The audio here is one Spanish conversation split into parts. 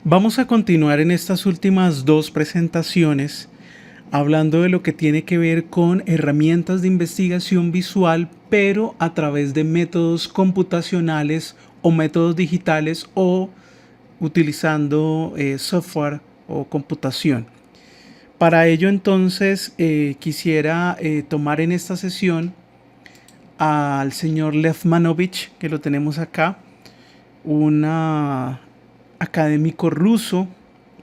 Vamos a continuar en estas últimas dos presentaciones hablando de lo que tiene que ver con herramientas de investigación visual, pero a través de métodos computacionales o métodos digitales o utilizando software o computación. Para ello entonces quisiera tomar en esta sesión al señor Lev Manovich, que lo tenemos acá, un académico ruso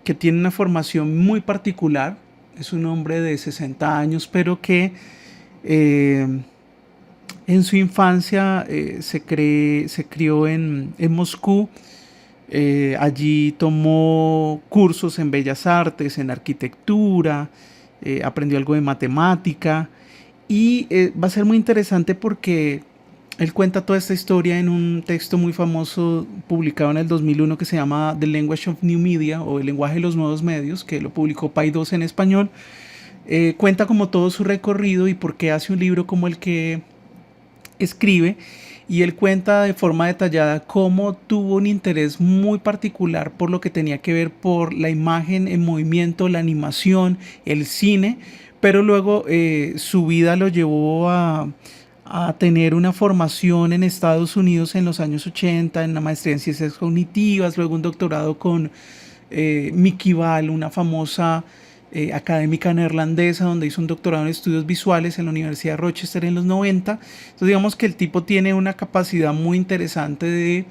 que tiene una formación muy particular. Es un hombre de 60 años, pero que eh, en su infancia se crió en Moscú. Allí tomó cursos en bellas artes, en arquitectura, aprendió algo de matemática y va a ser muy interesante porque él cuenta toda esta historia en un texto muy famoso publicado en el 2001 que se llama The Language of New Media o El lenguaje de los nuevos medios, que lo publicó Paidós en español. Cuenta como todo su recorrido y por qué hace un libro como el que escribe, y él cuenta de forma detallada cómo tuvo un interés muy particular por lo que tenía que ver por la imagen en movimiento, la animación, el cine, pero luego su vida lo llevó a tener una formación en Estados Unidos en los años 80, en una maestría en ciencias cognitivas, luego un doctorado con Mickey Ball, una famosa académica neerlandesa, donde hizo un doctorado en estudios visuales en la Universidad de Rochester en los 90. Entonces digamos que el tipo tiene una capacidad muy interesante de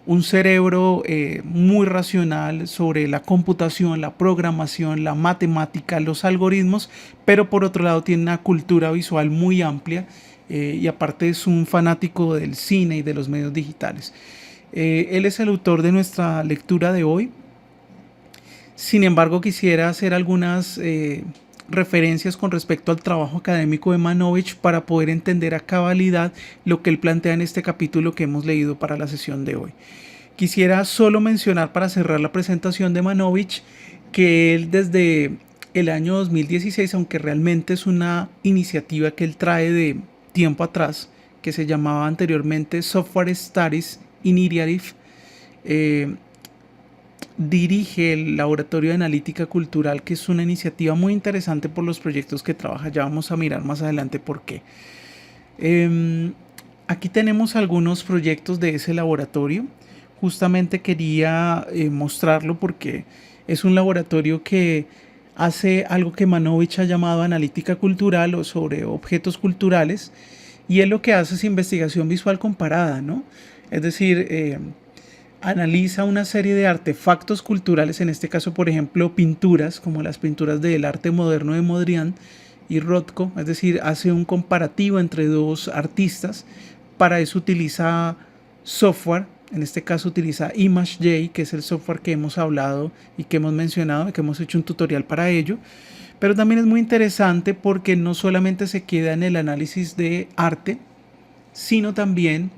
un cerebro muy racional sobre la computación, la programación, la matemática, los algoritmos, pero por otro lado tiene una cultura visual muy amplia y aparte es un fanático del cine y de los medios digitales. Él es el autor de nuestra lectura de hoy. Sin embargo, quisiera hacer algunas referencias con respecto al trabajo académico de Manovich para poder entender a cabalidad lo que él plantea en este capítulo que hemos leído para la sesión de hoy. Quisiera solo mencionar para cerrar la presentación de Manovich que él desde el año 2016, aunque realmente es una iniciativa que él trae de tiempo atrás, que se llamaba anteriormente Software Studies Initiative, eh, dirige el Laboratorio de Analítica Cultural, que es una iniciativa muy interesante por los proyectos que trabaja. Ya vamos a mirar más adelante por qué. Aquí tenemos algunos proyectos de ese laboratorio. Justamente quería mostrarlo porque es un laboratorio que hace algo que Manovich ha llamado analítica cultural o sobre objetos culturales, y él lo que hace es investigación visual comparada, ¿no? Es decir, analiza una serie de artefactos culturales, en este caso, por ejemplo, pinturas, como las pinturas del arte moderno de Mondrian y Rothko, es decir, hace un comparativo entre dos artistas. Para eso utiliza software, en este caso utiliza ImageJ, que es el software que hemos hablado y que hemos mencionado, que hemos hecho un tutorial para ello. Pero también es muy interesante porque no solamente se queda en el análisis de arte, sino también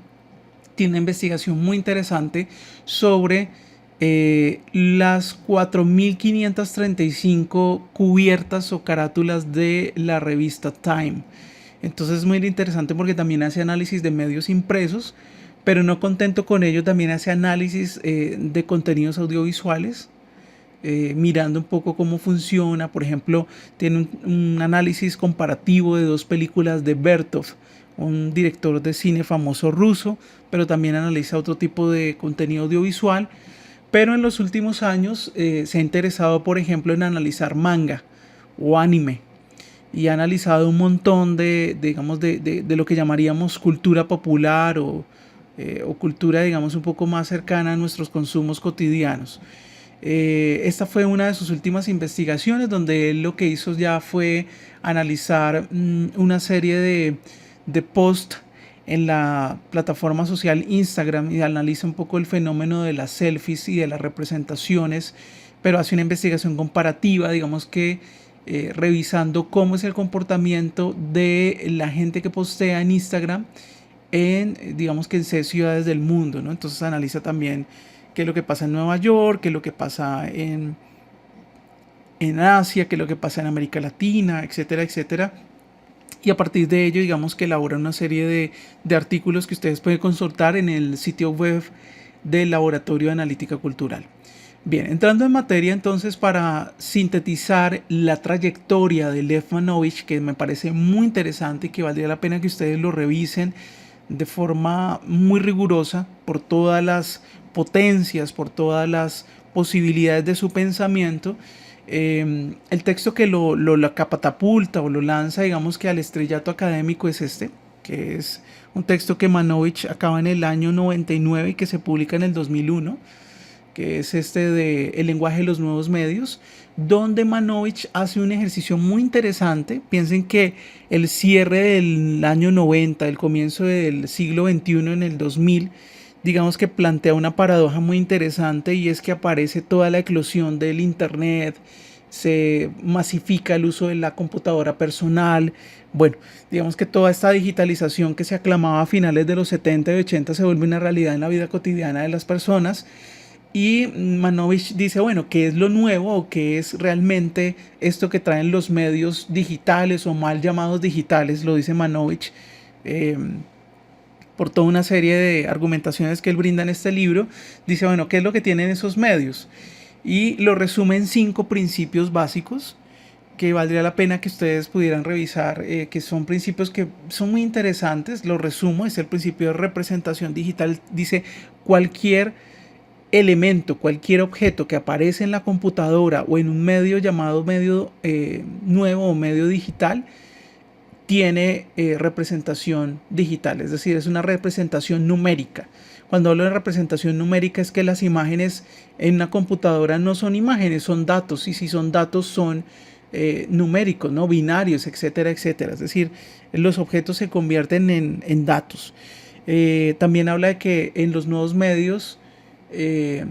tiene una investigación muy interesante sobre las 4.535 cubiertas o carátulas de la revista Time. Entonces es muy interesante porque también hace análisis de medios impresos, pero no contento con ello, también hace análisis de contenidos audiovisuales, mirando un poco cómo funciona. Por ejemplo, tiene un análisis comparativo de dos películas de Bertov, un director de cine famoso ruso, pero también analiza otro tipo de contenido audiovisual. Pero en los últimos años se ha interesado, por ejemplo, en analizar manga o anime, y ha analizado un montón digamos, de lo que llamaríamos cultura popular o cultura, digamos, un poco más cercana a nuestros consumos cotidianos. Esta fue una de sus últimas investigaciones, donde él lo que hizo ya fue analizar una serie de posts en la plataforma social Instagram, y analiza un poco el fenómeno de las selfies y de las representaciones, pero hace una investigación comparativa, digamos que revisando cómo es el comportamiento de la gente que postea en Instagram en, digamos que en 6 ciudades del mundo, ¿no? Entonces analiza también qué es lo que pasa en Nueva York, qué es lo que pasa en Asia, qué es lo que pasa en América Latina, etcétera, etcétera. Y a partir de ello, digamos que elabora una serie de artículos que ustedes pueden consultar en el sitio web del Laboratorio de Analítica Cultural. Bien, entrando en materia entonces para sintetizar la trayectoria de Lev Manovich, que me parece muy interesante y que valdría la pena que ustedes lo revisen de forma muy rigurosa por todas las potencias, por todas las posibilidades de su pensamiento. El texto que lo catapulta o lo lanza, digamos que al estrellato académico es este, que es un texto que Manovich acaba en el año 99 y que se publica en el 2001, que es este de El lenguaje de los nuevos medios, donde Manovich hace un ejercicio muy interesante. Piensen que el cierre del año 90, el comienzo del siglo XXI en el 2000, digamos que plantea una paradoja muy interesante, y es que aparece toda la eclosión del Internet, se masifica el uso de la computadora personal. Bueno, digamos que toda esta digitalización que se aclamaba a finales de los 70 y 80 se vuelve una realidad en la vida cotidiana de las personas. Y Manovich dice, bueno, ¿qué es lo nuevo o qué es realmente esto que traen los medios digitales o mal llamados digitales? Lo dice Manovich eh, por toda una serie de argumentaciones que él brinda en este libro. Dice, bueno, ¿qué es lo que tienen esos medios? Y lo resume en 5 principios básicos que valdría la pena que ustedes pudieran revisar, que son principios que son muy interesantes. Lo resumo: es el principio de representación digital. Dice, cualquier elemento, cualquier objeto que aparece en la computadora o en un medio llamado medio nuevo o medio digital, tiene representación digital, es decir, es una representación numérica. Cuando hablo de representación numérica es que las imágenes en una computadora no son imágenes, son datos, y si son datos son numéricos, ¿no? Binarios, etcétera, etcétera. Es decir, los objetos se convierten en datos. También habla de que en los nuevos medios eh,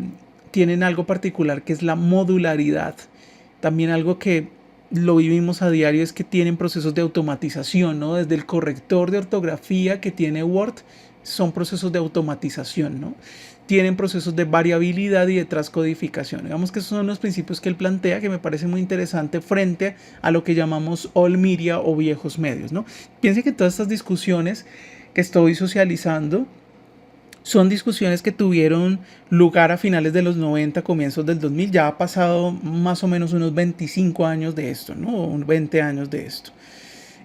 tienen algo particular, que es la modularidad. También algo que lo vivimos a diario es que tienen procesos de automatización, ¿no? Desde el corrector de ortografía que tiene Word, son procesos de automatización, ¿no? Tienen procesos de variabilidad y de transcodificación. Digamos que esos son los principios que él plantea, que me parece muy interesante frente a lo que llamamos old media o viejos medios, ¿no? Piensen que todas estas discusiones que estoy socializando son discusiones que tuvieron lugar a finales de los 90, comienzos del 2000. Ya ha pasado más o menos unos 25 años de esto, ¿no? 20 años de esto.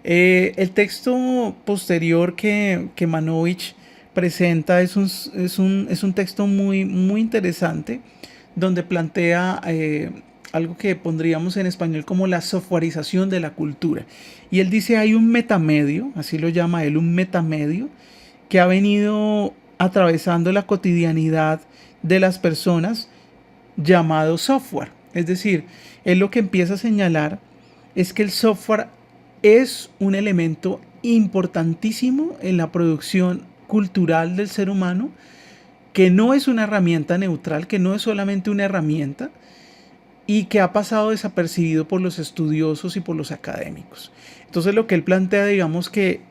El texto posterior que Manovich presenta es un texto muy interesante, donde plantea algo que pondríamos en español como la softwareización de la cultura. Y él dice, hay un metamedio, así lo llama él, un metamedio, que ha venido atravesando la cotidianidad de las personas, llamado software. Es decir, él lo que empieza a señalar es que el software es un elemento importantísimo en la producción cultural del ser humano, que no es una herramienta neutral, que no es solamente una herramienta, y que ha pasado desapercibido por los estudiosos y por los académicos. Entonces lo que él plantea, digamos que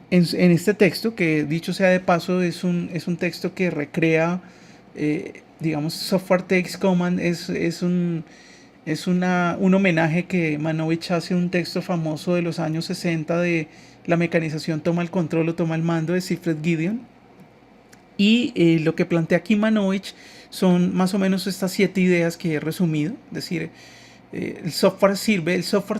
en este texto, que dicho sea de paso es un texto que recrea, digamos, Software Takes Command, un homenaje que Manovich hace a un texto famoso de los años 60 de La mecanización toma el control o toma el mando, de Siegfried Gideon. Y lo que plantea aquí Manovich son más o menos estas 7 ideas que he resumido. Es decir, el software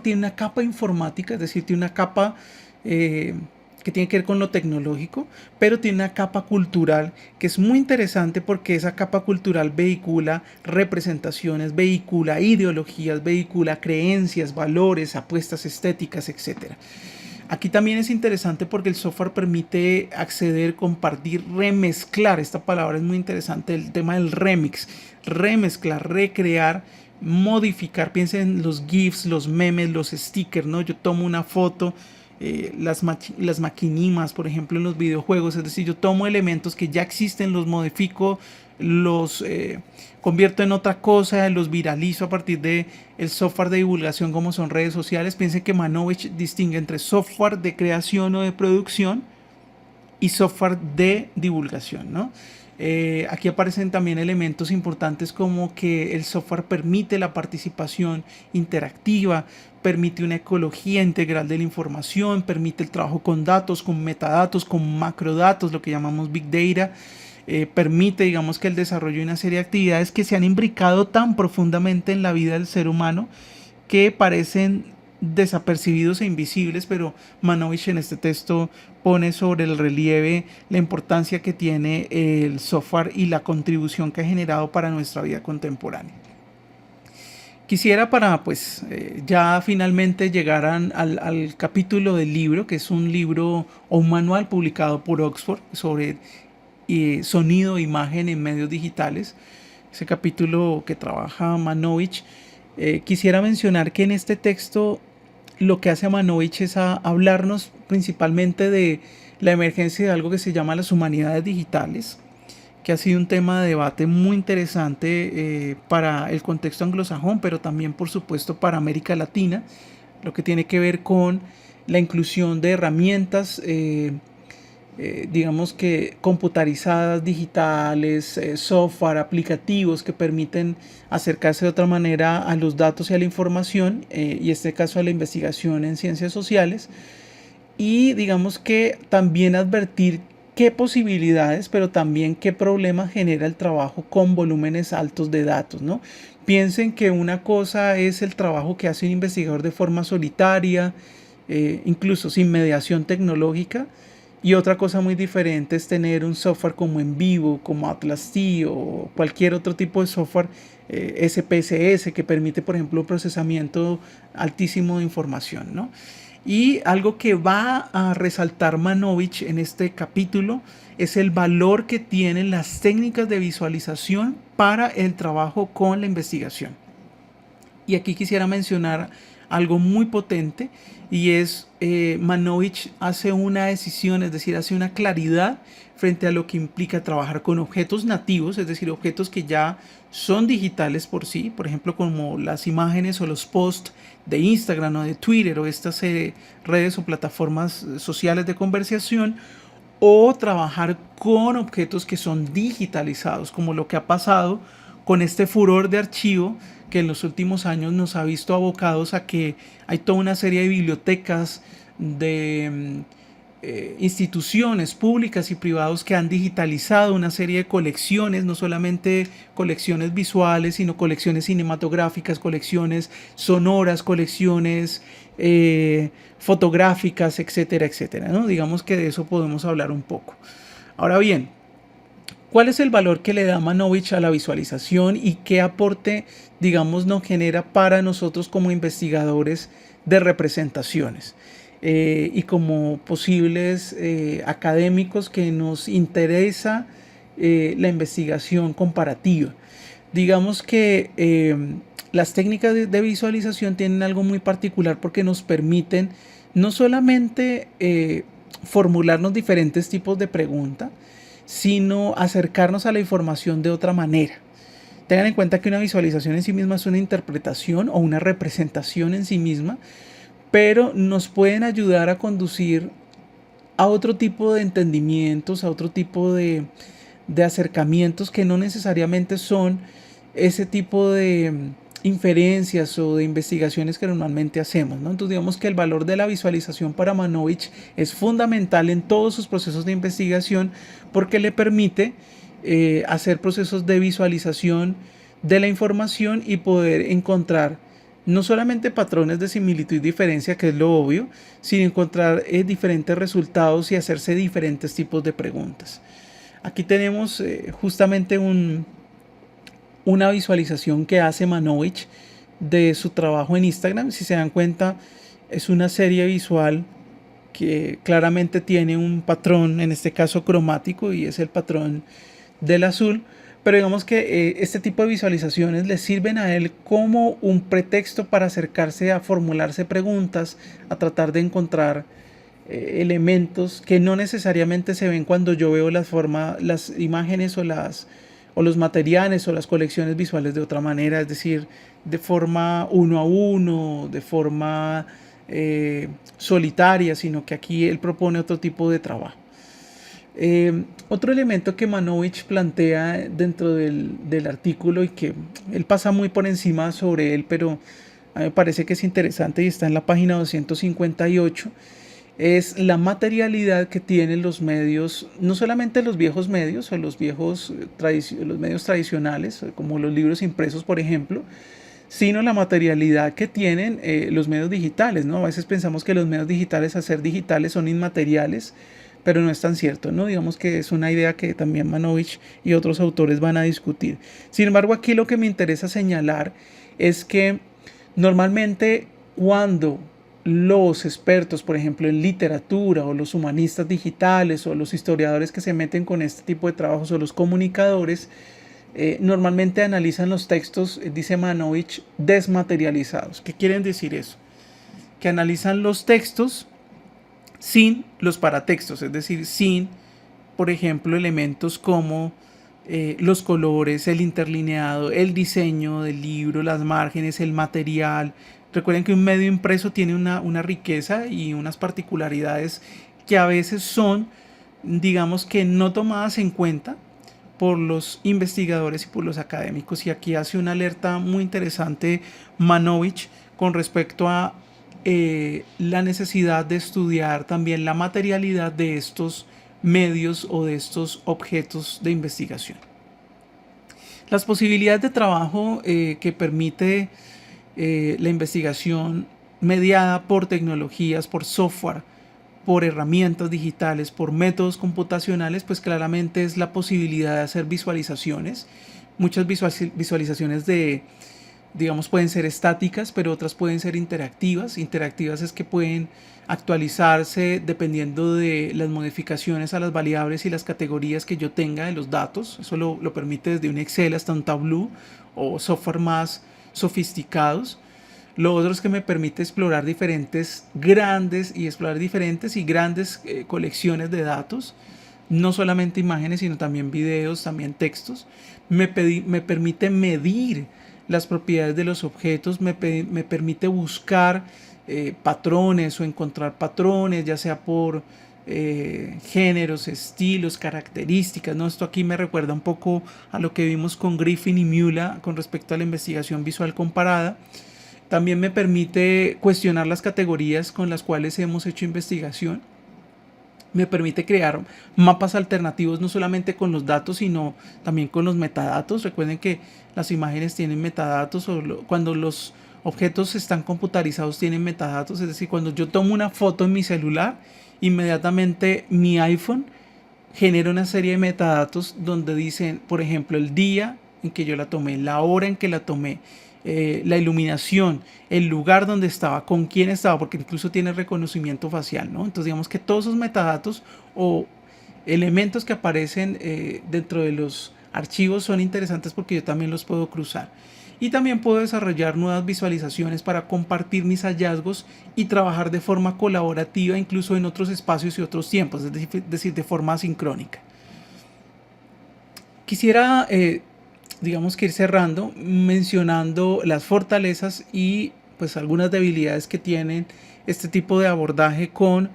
tiene una capa informática, es decir, tiene una capa que tiene que ver con lo tecnológico, pero tiene una capa cultural que es muy interesante, porque esa capa cultural vehicula representaciones, vehicula ideologías, vehicula creencias, valores, apuestas estéticas, etcétera. Aquí también es interesante porque el software permite acceder, compartir, remezclar. Esta palabra es muy interesante, el tema del remix. Remezclar, recrear, modificar. Piensen en los GIFs, los memes, los stickers, ¿no? Yo tomo una foto, las maquinimas, por ejemplo, en los videojuegos. Es decir, yo tomo elementos que ya existen, los modifico, los convierto en otra cosa, los viralizo a partir de el software de divulgación como son redes sociales. Piensen que Manovich distingue entre software de creación o de producción y software de divulgación, ¿no? Aquí aparecen también elementos importantes, como que el software permite la participación interactiva, permite una ecología integral de la información, permite el trabajo con datos, con metadatos, con macrodatos, lo que llamamos Big Data. permite, digamos, que el desarrollo de una serie de actividades que se han imbricado tan profundamente en la vida del ser humano que parecen desapercibidos e invisibles, pero Manovich en este texto pone sobre el relieve la importancia que tiene el software y la contribución que ha generado para nuestra vida contemporánea. Quisiera para ya finalmente llegar al capítulo del libro, que es un libro o un manual publicado por Oxford sobre sonido e imagen en medios digitales, ese capítulo que trabaja Manovich. Quisiera mencionar que en este texto lo que hace Manovich es hablarnos principalmente de la emergencia de algo que se llama las humanidades digitales, que ha sido un tema de debate muy interesante para el contexto anglosajón, pero también por supuesto para América Latina, lo que tiene que ver con la inclusión de herramientas digamos que computarizadas, digitales, software, aplicativos que permiten acercarse de otra manera a los datos y a la información, y en este caso a la investigación en ciencias sociales, y digamos que también advertir qué posibilidades, pero también qué problemas genera el trabajo con volúmenes altos de datos, ¿no? Piensen que una cosa es el trabajo que hace un investigador de forma solitaria, incluso sin mediación tecnológica, y otra cosa muy diferente es tener un software como Envivo, como Atlas T o cualquier otro tipo de software SPSS que permite, por ejemplo, un procesamiento altísimo de información, ¿no? Y algo que va a resaltar Manovich en este capítulo es el valor que tienen las técnicas de visualización para el trabajo con la investigación. Y aquí quisiera mencionar algo muy potente, y es Manovich hace una decisión, es decir, hace una claridad frente a lo que implica trabajar con objetos nativos, es decir, objetos que ya son digitales por sí, por ejemplo, como las imágenes o los posts de Instagram o de Twitter o estas redes o plataformas sociales de conversación, o trabajar con objetos que son digitalizados, como lo que ha pasado con este furor de archivo que en los últimos años nos ha visto abocados a que hay toda una serie de bibliotecas de instituciones públicas y privadas que han digitalizado una serie de colecciones, no solamente colecciones visuales, sino colecciones cinematográficas, colecciones sonoras, colecciones fotográficas, etcétera, etcétera, ¿no? Digamos que de eso podemos hablar un poco. Ahora bien, ¿cuál es el valor que le da Manovich a la visualización y qué aporte, digamos, nos genera para nosotros como investigadores de representaciones y como posibles académicos que nos interesa la investigación comparativa? Digamos que las técnicas de visualización tienen algo muy particular porque nos permiten no solamente formularnos diferentes tipos de preguntas, sino acercarnos a la información de otra manera. Tengan en cuenta que una visualización en sí misma es una interpretación o una representación en sí misma, pero nos pueden ayudar a conducir a otro tipo de entendimientos, a otro tipo de acercamientos que no necesariamente son ese tipo de inferencias o de investigaciones que normalmente hacemos, ¿no? Entonces digamos que el valor de la visualización para Manovich es fundamental en todos sus procesos de investigación porque le permite hacer procesos de visualización de la información y poder encontrar no solamente patrones de similitud y diferencia, que es lo obvio, sino encontrar diferentes resultados y hacerse diferentes tipos de preguntas. Aquí tenemos justamente una visualización que hace Manovich de su trabajo en Instagram. Si se dan cuenta, es una serie visual que claramente tiene un patrón, en este caso cromático, y es el patrón del azul. Pero digamos que este tipo de visualizaciones le sirven a él como un pretexto para acercarse a formularse preguntas, a tratar de encontrar elementos que no necesariamente se ven cuando yo veo las imágenes o los materiales o las colecciones visuales de otra manera, es decir, de forma uno a uno, de forma solitaria, sino que aquí él propone otro tipo de trabajo. Otro elemento que Manovich plantea dentro del artículo y que él pasa muy por encima sobre él, pero a mí me parece que es interesante y está en la página 258, es la materialidad que tienen los medios, no solamente los viejos medios o los los medios tradicionales, como los libros impresos, por ejemplo, sino la materialidad que tienen los medios digitales, ¿no? A veces pensamos que los medios digitales, al ser digitales, son inmateriales, pero no es tan cierto, ¿no? Digamos que es una idea que también Manovich y otros autores van a discutir. Sin embargo, aquí lo que me interesa señalar es que normalmente cuando los expertos, por ejemplo, en literatura, o los humanistas digitales, o los historiadores que se meten con este tipo de trabajos, o los comunicadores, normalmente analizan los textos, dice Manovich, desmaterializados. ¿Qué quieren decir eso? Que analizan los textos sin los paratextos, es decir, sin, por ejemplo, elementos como los colores, el interlineado, el diseño del libro, las márgenes, el material. Recuerden que un medio impreso tiene una riqueza y unas particularidades que a veces son, digamos que no tomadas en cuenta por los investigadores y por los académicos. Y aquí hace una alerta muy interesante Manovich con respecto a la necesidad de estudiar también la materialidad de estos medios o de estos objetos de investigación. Las posibilidades de trabajo que permite la investigación mediada por tecnologías, por software, por herramientas digitales, por métodos computacionales, pues claramente es la posibilidad de hacer visualizaciones. Muchas visualizaciones digamos, pueden ser estáticas, pero otras pueden ser interactivas. Interactivas es que pueden actualizarse dependiendo de las modificaciones a las variables y las categorías que yo tenga de los datos. Eso lo permite desde un Excel hasta un Tableau o software más sofisticados. Lo otro es que me permite explorar diferentes y grandes colecciones de datos, no solamente imágenes, sino también videos, también textos. Me permite medir las propiedades de los objetos, me permite buscar patrones o encontrar patrones, ya sea por géneros, estilos, características, ¿no? Esto aquí me recuerda un poco a lo que vimos con Griffin y Mula con respecto a la investigación visual comparada. También me permite cuestionar las categorías con las cuales hemos hecho investigación. Me permite crear mapas alternativos no solamente con los datos, sino también con los metadatos. Recuerden que las imágenes tienen metadatos, cuando los objetos están computarizados tienen metadatos. Es decir, cuando yo tomo una foto en mi celular, inmediatamente mi iPhone genera una serie de metadatos donde dicen, por ejemplo, el día en que yo la tomé, la hora en que la tomé, la iluminación, el lugar donde estaba, con quién estaba, porque incluso tiene reconocimiento facial, ¿no? Entonces digamos que todos esos metadatos o elementos que aparecen dentro de los archivos son interesantes porque yo también los puedo cruzar. Y también puedo desarrollar nuevas visualizaciones para compartir mis hallazgos y trabajar de forma colaborativa incluso en otros espacios y otros tiempos, es decir, de forma asincrónica. Quisiera digamos que ir cerrando mencionando las fortalezas y pues algunas debilidades que tienen este tipo de abordaje con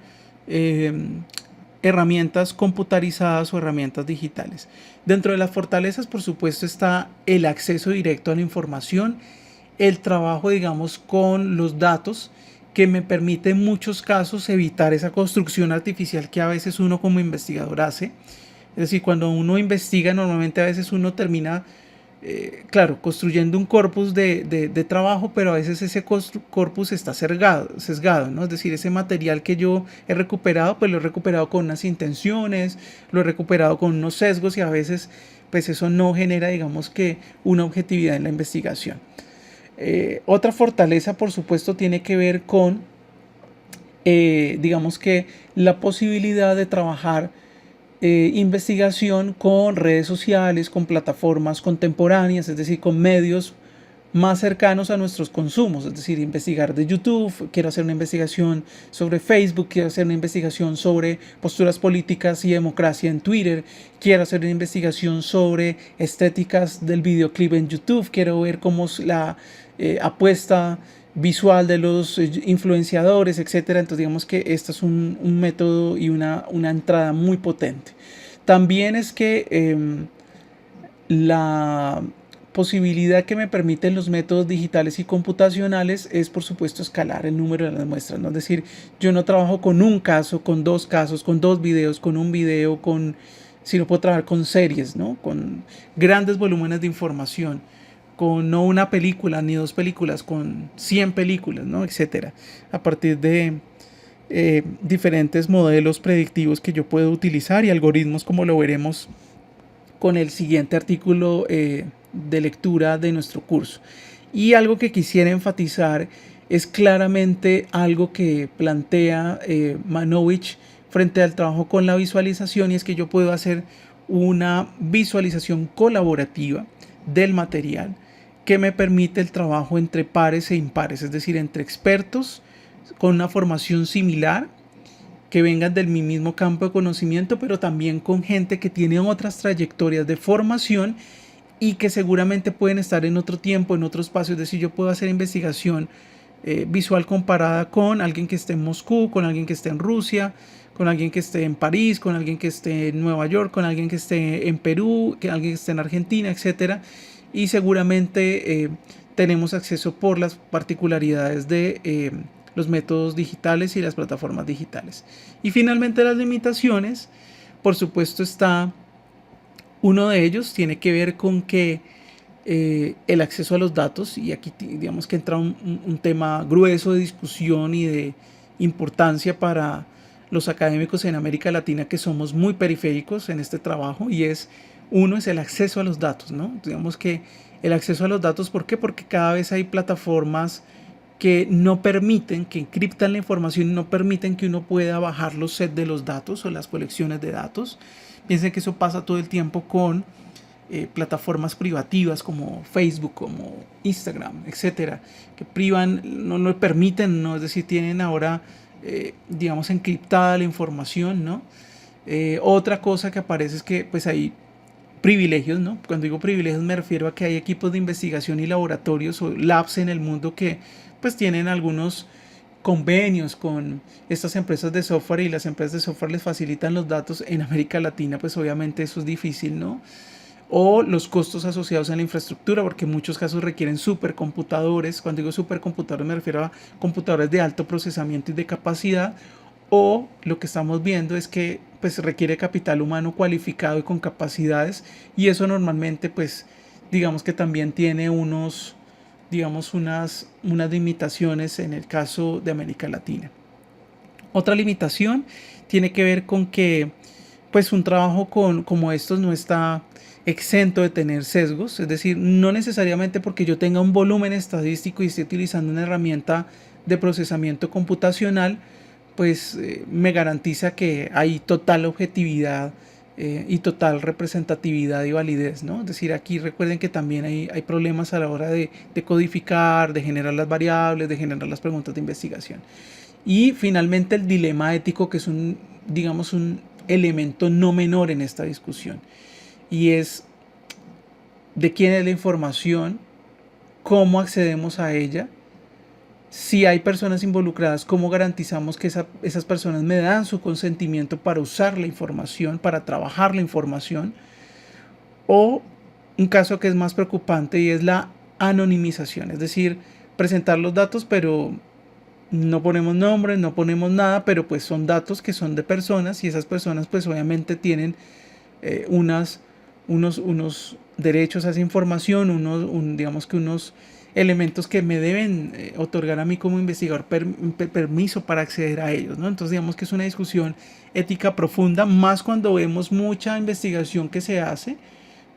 herramientas computarizadas o herramientas digitales. Dentro de las fortalezas, por supuesto, está el acceso directo a la información, el trabajo, digamos, con los datos, que me permite en muchos casos evitar esa construcción artificial que a veces uno como investigador hace. Es decir, cuando uno investiga, normalmente a veces uno termina claro, construyendo un corpus de trabajo, pero a veces ese corpus está sesgado, ¿no? Es decir, ese material que yo he recuperado, pues lo he recuperado con unas intenciones, lo he recuperado con unos sesgos y a veces pues eso no genera, digamos que, una objetividad en la investigación. Otra fortaleza, por supuesto, tiene que ver con, digamos que, la posibilidad de trabajar investigación con redes sociales, con plataformas contemporáneas, es decir, con medios más cercanos a nuestros consumos, es decir, investigar de YouTube, quiero hacer una investigación sobre Facebook, quiero hacer una investigación sobre posturas políticas y democracia en Twitter, quiero hacer una investigación sobre estéticas del videoclip en YouTube, quiero ver cómo es la apuesta visual de los influenciadores, etcétera. Entonces digamos que este es un método y una entrada muy potente. También es que la posibilidad que me permiten los métodos digitales y computacionales es, por supuesto, escalar el número de las muestras, ¿no? Es decir, yo no trabajo con un caso, con dos casos, con dos videos, con un video, sino puedo trabajar con series, ¿no? Con grandes volúmenes de información, con no una película ni dos películas, con 100 películas, ¿no? Etcétera. A partir de diferentes modelos predictivos que yo puedo utilizar y algoritmos, como lo veremos con el siguiente artículo de lectura de nuestro curso. Y algo que quisiera enfatizar es claramente algo que plantea Manovich frente al trabajo con la visualización, y es que yo puedo hacer una visualización colaborativa del material que me permite el trabajo entre pares e impares, es decir, entre expertos con una formación similar que vengan del mismo campo de conocimiento, pero también con gente que tiene otras trayectorias de formación y que seguramente pueden estar en otro tiempo, en otro espacio. Es decir, yo puedo hacer investigación visual comparada con alguien que esté en Moscú, con alguien que esté en Rusia, con alguien que esté en París, con alguien que esté en Nueva York, con alguien que esté en Perú, con alguien que esté en Argentina, etcétera. Y seguramente tenemos acceso por las particularidades de los métodos digitales y las plataformas digitales. Y finalmente las limitaciones, por supuesto, está uno de ellos, tiene que ver con que el acceso a los datos, y aquí digamos que entra un tema grueso de discusión y de importancia para los académicos en América Latina, que somos muy periféricos en este trabajo, y uno es el acceso a los datos, ¿no? Digamos que el acceso a los datos, ¿por qué? Porque cada vez hay plataformas que no permiten, que encriptan la información y no permiten que uno pueda bajar los sets de los datos o las colecciones de datos. Piensen que eso pasa todo el tiempo con plataformas privativas como Facebook, como Instagram, etcétera, que privan, no lo permiten, ¿no? Es decir, tienen ahora, digamos, encriptada la información, ¿no? Otra cosa que aparece es que pues hay privilegios, ¿no? Cuando digo privilegios me refiero a que hay equipos de investigación y laboratorios o labs en el mundo que pues tienen algunos convenios con estas empresas de software, y las empresas de software les facilitan los datos. En América Latina pues obviamente eso es difícil, ¿no? O los costos asociados a la infraestructura, porque en muchos casos requieren supercomputadores. Cuando digo supercomputadores me refiero a computadores de alto procesamiento y de capacidad. O lo que estamos viendo es que pues requiere capital humano cualificado y con capacidades, y eso normalmente pues digamos que también tiene unas limitaciones en el caso de América Latina. Otra limitación tiene que ver con que pues un trabajo como estos no está exento de tener sesgos, es decir, no necesariamente porque yo tenga un volumen estadístico y esté utilizando una herramienta de procesamiento computacional, pues me garantiza que hay total objetividad y total representatividad y validez, ¿no? Es decir, aquí recuerden que también hay problemas a la hora de codificar, de generar las variables, de generar las preguntas de investigación. Y finalmente el dilema ético, que es digamos, un elemento no menor en esta discusión, y es de quién es la información, cómo accedemos a ella. Si hay personas involucradas, ¿cómo garantizamos que esas personas me dan su consentimiento para usar la información, para trabajar la información? O un caso que es más preocupante, y es la anonimización, es decir, presentar los datos pero no ponemos nombre, no ponemos nada, pero pues son datos que son de personas, y esas personas pues obviamente tienen unos derechos a esa información, digamos que unos elementos que me deben otorgar a mí como investigador permiso para acceder a ellos, ¿no? Entonces digamos que es una discusión ética profunda, más cuando vemos mucha investigación que se hace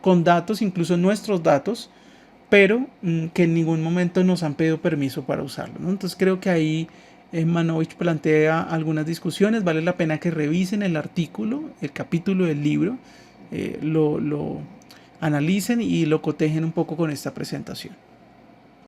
con datos, incluso nuestros datos, pero que en ningún momento nos han pedido permiso para usarlo, ¿no? Entonces creo que ahí Manovich plantea algunas discusiones. Vale la pena que revisen el artículo, el capítulo del libro, lo analicen y lo cotejen un poco con esta presentación.